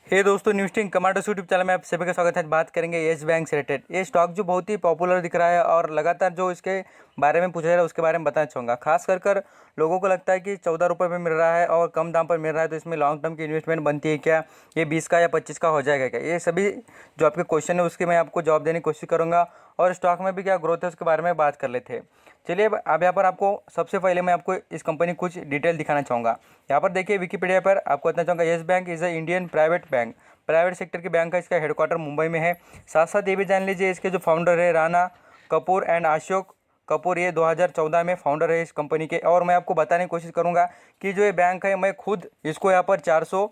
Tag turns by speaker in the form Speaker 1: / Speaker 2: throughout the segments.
Speaker 1: हे दोस्तों, न्यूस्टिंग commando YouTube channel में आप सभी का स्वागत है। बात करेंगे येस बैंक से रिलेटेड। ये स्टॉक जो बहुत ही पॉपुलर दिख रहा है और लगातार जो इसके बारे में पूछा जा रहा है उसके बारे में बताना चाहूँगा। खास कर लोगों को लगता है कि 14 रुपये में मिल रहा है और कम दाम पर मिल रहा है, तो इसमें लॉन्ग टर्म की इन्वेस्टमेंट बनती है क्या? ये 20 का या 25 का हो जाएगा क्या? ये सभी जो आपके क्वेश्चन है उसके मैं आपको जवाब देने की कोशिश करूँगा और स्टॉक में भी क्या ग्रोथ है उसके बारे में बात कर लेते हैं। चलिए अब यहाँ पर आपको सबसे पहले मैं आपको इस कंपनी की कुछ डिटेल दिखाना चाहूँगा। यहाँ पर देखिए विकिपीडिया पर आपको बताना चाहूँगा, yes bank is a Indian private bank, private sector की बैंक है। इसका हेडक्वार्टर मुंबई में है। साथ साथ ये भी जान लीजिए इसके जो फाउंडर है राणा कपूर एंड अशोक कपूर, ये 2014 में फाउंडर है इस कंपनी के। और मैं आपको बताने की कोशिश करूँगा कि जो ये बैंक है, मैं खुद इसको यहाँ पर 400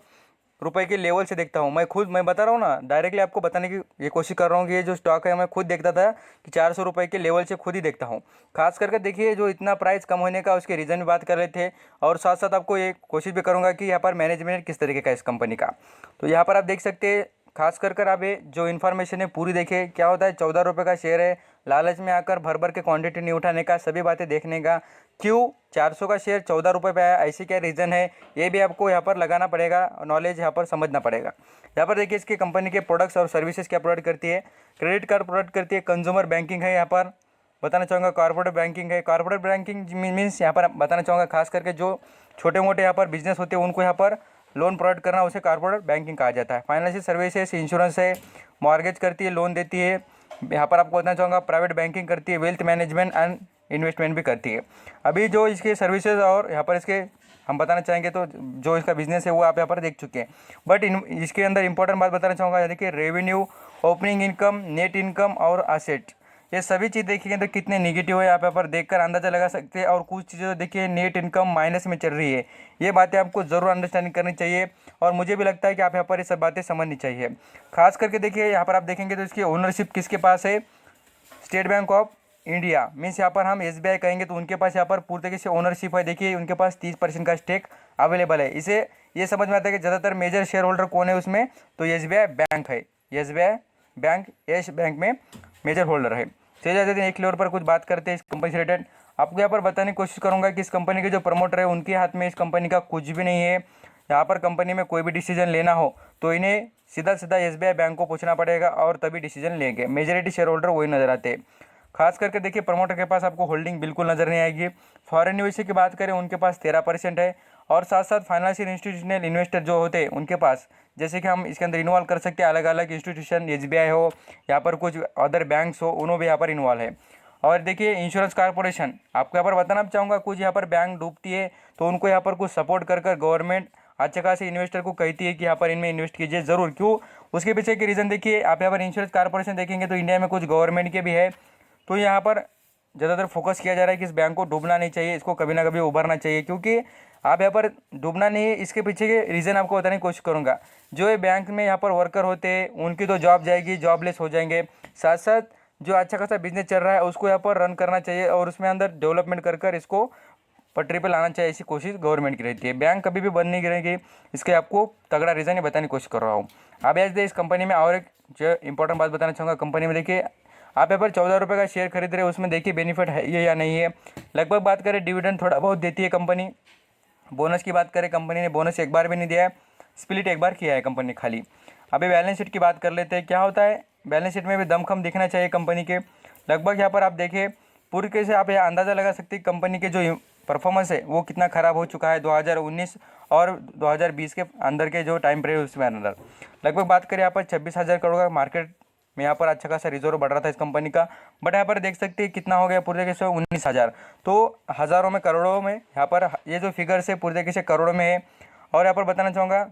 Speaker 1: रुपए के लेवल से देखता हूँ। मैं बता रहा हूँ ना, डायरेक्टली आपको बताने की ये कोशिश कर रहा हूँ कि ये जो स्टॉक है मैं खुद देखता था कि 400 रुपये के लेवल से खुद ही देखता हूँ। खास करके देखिए जो इतना प्राइस कम होने का उसके रीज़न भी बात कर रहे थे और साथ साथ आपको ये कोशिश भी करूँगा कि यहाँ पर मैनेजमेंट किस तरीके का इस कंपनी का। तो यहाँ पर आप देख सकते हैं, खास कर आप ये जो इन्फॉर्मेशन है पूरी देखिए। क्या होता है, 14 रुपये का शेयर है, लालच में आकर भर भर के क्वांटिटी नहीं उठाने का, सभी बातें देखने का। क्यों 400 का शेयर 14 रुपये पे आया, ऐसी क्या रीज़न है, ये भी आपको यहाँ पर लगाना पड़ेगा, नॉलेज यहाँ पर समझना पड़ेगा। यहाँ पर देखिए इसकी कंपनी के प्रोडक्ट्स और सर्विसेज क्या प्रोवाइड करती है। क्रेडिट कार्ड प्रोवाइड करती है, कंज्यूमर बैंकिंग है, यहाँ पर बताना चाहूँगा कॉर्पोरेट बैंकिंग है। कॉर्पोरेट बैंकिंग मीन्स यहाँ पर बताना चाहूँगा खास करके जो छोटे मोटे यहाँ पर बिजनेस होते हैं उनको यहाँ पर लोन प्रोवाइड करना, उसे कॉर्पोरेट बैंकिंग कहा जाता है। फाइनेंशियल सर्विसेज, इंश्योरेंस है, मॉर्गेज करती है, लोन देती है। यहाँ पर आपको बताना चाहूँगा प्राइवेट बैंकिंग करती है, वेल्थ मैनेजमेंट एंड इन्वेस्टमेंट भी करती है। अभी जो इसके सर्विसेज और यहाँ पर इसके हम बताना चाहेंगे तो जो इसका बिजनेस है वो आप यहाँ पर देख चुके हैं। बट इसके अंदर इंपॉर्टेंट बात बताना चाहूँगा, देखिए revenue, opening income, net income और असेट, ये सभी चीज़ देखिए तो कितने निगेटिव है आप यहाँ पर देखकर अंदाज़ा लगा सकते हैं। और कुछ चीज़ें तो देखिए नेट इनकम माइनस में चल रही है। ये बातें आपको ज़रूर अंडरस्टैंडिंग करनी चाहिए और मुझे भी लगता है कि आप यहाँ पर ये सब बातें समझनी चाहिए। खास करके देखिए यहाँ पर आप देखेंगे तो इसकी ओनरशिप किसके पास है, state bank of India means यहाँ पर हम SBI कहेंगे तो उनके पास यहाँ पर पूरी तरीके से ओनरशिप है। देखिए उनके पास 30% का स्टेक अवेलेबल है। इसे ये समझ में आता है कि ज़्यादातर मेजर शेयर होल्डर कौन है उसमें, तो SBI बैंक है। SBI बैंक येस बैंक में मेजर होल्डर है। चलिए जाते हैं एक लेवल पर कुछ बात करते हैं इस कंपनी से रिलेटेड। आपको यहाँ पर बताने की कोशिश करूँगा कि इस कंपनी के जो प्रमोटर है उनके हाथ में इस कंपनी का कुछ भी नहीं है। यहाँ पर कंपनी में कोई भी डिसीजन लेना हो तो इन्हें सीधा सीधा SBI बैंक को पूछना पड़ेगा और तभी डिसीजन लेंगे। मेजॉरिटी शेयर होल्डर वही नजर आते हैं। खास करके देखिए प्रमोटर के पास आपको होल्डिंग बिल्कुल नजर नहीं आएगी। फॉरेन निवेश की बात करें उनके पास 13% है और साथ साथ फाइनेंशियल इंस्टीट्यूशनल इन्वेस्टर जो होते हैं उनके पास, जैसे कि हम इसके अंदर इन्वॉल्व कर सकते हैं अलग अलग इंस्टीट्यूशन, SBI हो, यहाँ पर कुछ अदर बैंक्स हो, उन्होंने भी यहाँ पर इन्वॉल्व है। और देखिए इंश्योरेंस कॉर्पोरेशन, आपको यहाँ पर बताना चाहूँगा, कुछ यहाँ पर बैंक डूबती है तो उनको यहाँ पर कुछ सपोर्ट कर गवर्नमेंट अच्छे खासे इन्वेस्टर को कहती है कि यहाँ पर इनमें इन्वेस्ट कीजिए ज़रूर। क्यों, उसके पीछे की रीज़न देखिए। आप यहाँ पर इंश्योरेंस कॉर्पोरेशन देखेंगे तो इंडिया में कुछ गवर्नमेंट के भी है, तो यहाँ पर ज़्यादातर फोकस किया जा रहा है कि इस बैंक को डूबना नहीं चाहिए, इसको कभी ना कभी उभरना चाहिए। क्योंकि आप यहाँ पर डूबना नहीं है, इसके पीछे के रीज़न आपको बताने की कोशिश करूँगा। जो ये बैंक में यहाँ पर वर्कर होते हैं उनकी तो जॉब जाएगी, जॉबलेस हो जाएंगे। साथ साथ जो अच्छा खासा बिजनेस चल रहा है उसको यहाँ पर रन करना चाहिए और उसमें अंदर डेवलपमेंट कर इसको पटरी पर लाना चाहिए, ऐसी कोशिश गवर्नमेंट की रहती है। बैंक कभी भी बंद नहीं गिरेगी, इसके आपको तगड़ा रीज़न ही बताने की कोशिश कर रहा हूँ। अब ऐसे इस कंपनी में और एक जो इंपॉर्टेंट बात बताना चाहूँगा, कंपनी में देखिए आप यहाँ पर 14 रुपये का शेयर खरीद रहे हो, उसमें देखिए बेनिफिट है ये या नहीं है। लगभग बात करें डिविडेंड थोड़ा बहुत देती है कंपनी। बोनस की बात करें, कंपनी ने बोनस एक बार भी नहीं दिया है, स्प्लिट एक बार किया है कंपनी खाली। अभी बैलेंस शीट की बात कर लेते हैं। क्या होता है, बैलेंस शीट में भी दमखम दिखना चाहिए कंपनी के। लगभग यहाँ पर आप देखिए पूरी कैसे आप यहाँ अंदाज़ा लगा सकते हैं कंपनी के जो परफॉर्मेंस है वो कितना ख़राब हो चुका है 2019 और 2020 के अंदर के जो टाइम पीरियड उसमें अंदर। लगभग बात करें यहाँ पर 26,000 करोड़ का मार्केट में यहाँ पर अच्छा खासा रिजर्व बढ़ रहा था इस कंपनी का। बट यहाँ पर देख सकते हैं कितना हो गया पूरे तरीके से 19,000, तो हज़ारों में करोड़ों में यहाँ पर ये जो फिगर्स है पूरे तरीके से करोड़ों में है। और यहाँ पर बताना चाहूँगा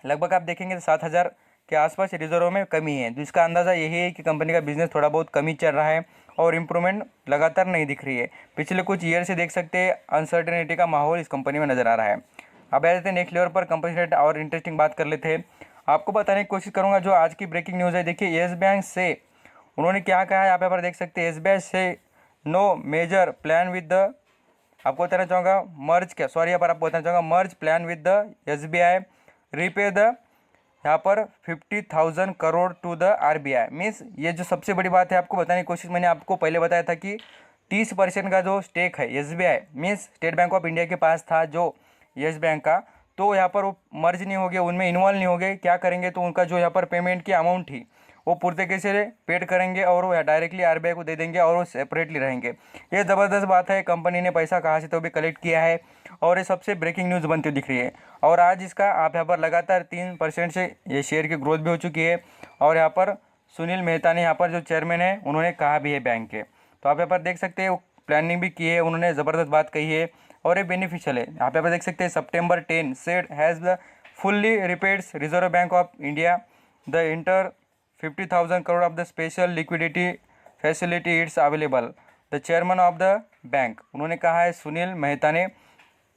Speaker 1: लगभग आप देखेंगे तो 7,000 के आसपास रिजर्व में कमी है। तो इसका अंदाज़ा यही है कि कंपनी का बिजनेस थोड़ा बहुत कमी चल रहा है और इम्प्रूवमेंट लगातार नहीं दिख रही है। पिछले कुछ ईयर से देख सकते हैं अनसर्टेनिटी का माहौल इस कंपनी में नज़र आ रहा है। अब आ जाते हैं नेक्स्ट लेवल पर, कंपनी रेट और इंटरेस्टिंग बात कर लेते हैं। आपको बताने की कोशिश करूंगा जो आज की ब्रेकिंग न्यूज़ है। देखिए येस बैंक से उन्होंने क्या कहा है, आप यहाँ पर देख सकते हैं। SBI से no major plan with the, आपको बताना चाहूँगा मर्ज क्या, सॉरी यहाँ पर आपको बताना चाहूँगा merge plan with the SBI, repay the यहाँ पर 50,000 crore to the RBI। Means ये जो सबसे बड़ी बात है आपको बताने की कोशिश, मैंने आपको पहले बताया था कि 30% का जो स्टेक है SBI means state bank of India के पास था जो येस बैंक का, तो यहाँ पर वो मर्ज नहीं हो गए, उनमें इन्वॉल्व नहीं हो गए, क्या करेंगे तो उनका जो यहाँ पर पेमेंट की अमाउंट थी वो पूरी तरीके से पेड करेंगे और वो डायरेक्टली आरबीआई को दे देंगे और वो सेपरेटली रहेंगे। ये ज़बरदस्त बात है, कंपनी ने पैसा कहाँ से तो भी कलेक्ट किया है और ये सबसे ब्रेकिंग न्यूज़ बनती हुई दिख रही है। और आज इसका आप यहाँ पर लगातार 3% से ये शेयर की ग्रोथ भी हो चुकी है। और यहाँ पर सुनील मेहता ने, यहाँ पर जो चेयरमैन है, उन्होंने कहा भी है बैंक के, तो आप यहाँ पर देख सकते हैं प्लानिंग भी की है उन्होंने, ज़बरदस्त बात कही है और ये बेनिफिशियल है। आप यहाँ पर देख सकते हैं September 10 said has the fully repaid reserve bank of India the entire 50,000 crore of the special liquidity facility it's available the chairman of the bank, उन्होंने कहा है सुनील मेहता ने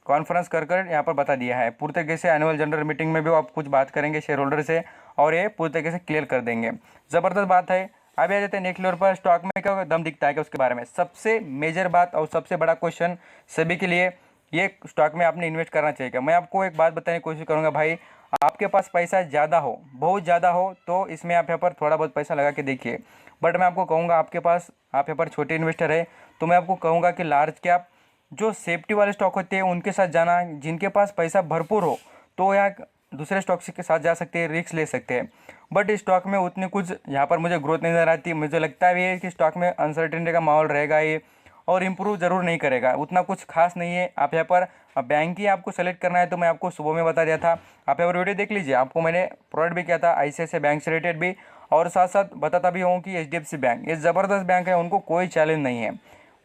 Speaker 1: कॉन्फ्रेंस कर यहाँ पर बता दिया है। पूरी तरीके से एनुअल जनरल मीटिंग में भी आप कुछ बात करेंगे शेयर होल्डर से और ये पूरी तरीके से क्लियर कर देंगे। ज़बरदस्त बात है। अभी आ जाते हैं नेक्स्ट लेवल पर, स्टॉक में क्या दम दिखता है क्या उसके बारे में। सबसे मेजर बात और सबसे बड़ा क्वेश्चन सभी के लिए, ये स्टॉक में आपने इन्वेस्ट करना चाहिए क्या। मैं आपको एक बात बताने की कोशिश करूँगा भाई, आपके पास पैसा ज़्यादा हो, बहुत ज़्यादा हो, तो इसमें आप यहाँ पर थोड़ा बहुत पैसा लगा के देखिए। बट मैं आपको कहूँगा आपके पास, आप यहाँ पर छोटे इन्वेस्टर है, तो मैं आपको कहूँगा कि लार्ज कैप जो सेफ्टी वाले स्टॉक होते हैं उनके साथ जाना। जिनके पास पैसा भरपूर हो तो यहाँ दूसरे स्टॉक के साथ जा सकते हैं, रिस्क ले सकते हैं। बट इस स्टॉक में उतनी कुछ यहाँ पर मुझे ग्रोथ नहीं नजर आती। मुझे लगता भी है कि स्टॉक में अनसर्टेनिटी का माहौल रहेगा ये और इम्प्रूव ज़रूर नहीं करेगा, उतना कुछ खास नहीं है। आप यहाँ पर बैंक ही आपको सेलेक्ट करना है, तो मैं आपको सुबह में बता दिया था, आप यहाँ पर वीडियो देख लीजिए, आपको मैंने प्रोवाइड भी किया था ICICI बैंक से रिलेटेड भी, और साथ साथ बताता भी हूँ कि HDFC बैंक ये ज़बरदस्त बैंक है, उनको कोई चैलेंज नहीं है,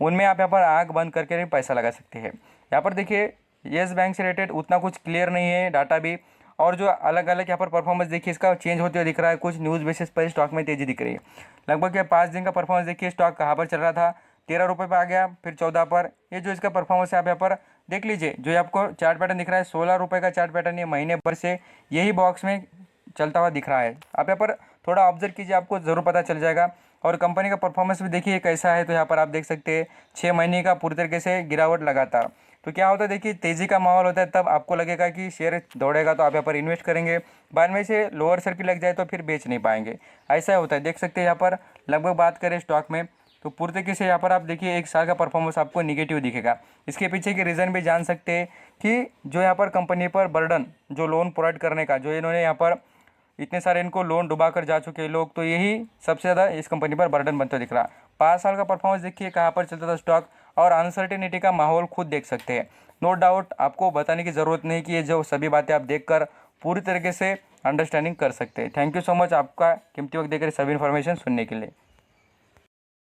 Speaker 1: उनमें आप यहाँ पर आँख बंद करके भी पैसा लगा सकते हैं। यहाँ पर देखिए येस बैंक से रिलेटेड उतना कुछ क्लियर नहीं है डाटा भी, और जो अलग अलग यहाँ पर परफॉर्मेंस देखिए इसका चेंज होते हुए दिख रहा है। कुछ न्यूज़ बेसिस पर स्टॉक में तेज़ी दिख रही है। लगभग 5 दिन का परफॉर्मेंस देखिए, स्टॉक कहाँ पर चल रहा था, 13 रुपये पर आ गया, फिर 14 पर। ये जो इसका परफॉर्मेंस है आप यहाँ पर देख लीजिए, जो आपको चार्ट पैटर्न दिख रहा है 16 रुपये का चार्ट पैटर्न, ये महीने भर से यही बॉक्स में चलता हुआ दिख रहा है। आप यहाँ पर थोड़ा ऑब्जर्व कीजिए, आपको ज़रूर पता चल जाएगा। और कंपनी का परफॉर्मेंस भी देखिए कैसा है, तो यहाँ पर आप देख सकते हैं 6 महीने का पूरी तरीके से गिरावट लगातार। तो क्या होता है देखिए, तेज़ी का माहौल होता है तब आपको लगेगा कि शेयर दौड़ेगा, तो आप यहाँ पर इन्वेस्ट करेंगे, बाद में से लोअर सर्किट लग जाए तो फिर बेच नहीं पाएंगे, ऐसा होता है। देख सकते हैं यहाँ पर लगभग बात करें स्टॉक में, तो पूरी तरीके से यहाँ पर आप देखिए 1 साल का परफॉर्मेंस आपको निगेटिव दिखेगा। इसके पीछे के रीज़न भी जान सकते हैं कि जो यहाँ पर कंपनी पर बर्डन जो लोन प्रोवाइड करने का, जो इन्होंने यहाँ पर इतने सारे इनको लोन डुबा कर जा चुके हैं लोग, तो यही सबसे ज़्यादा इस कंपनी पर बर्डन बनता दिख रहा। 5 साल का परफॉर्मेंस देखिए कहाँ पर चलता था स्टॉक, और अनसर्टेनिटी का माहौल खुद देख सकते हैं। नो डाउट आपको बताने की ज़रूरत नहीं कि ये जो सभी बातें आप देखकर पूरी तरीके से अंडरस्टैंडिंग कर सकते हैं। थैंक यू सो मच आपका कीमती वक्त देकर सभी इन्फॉर्मेशन सुनने के लिए।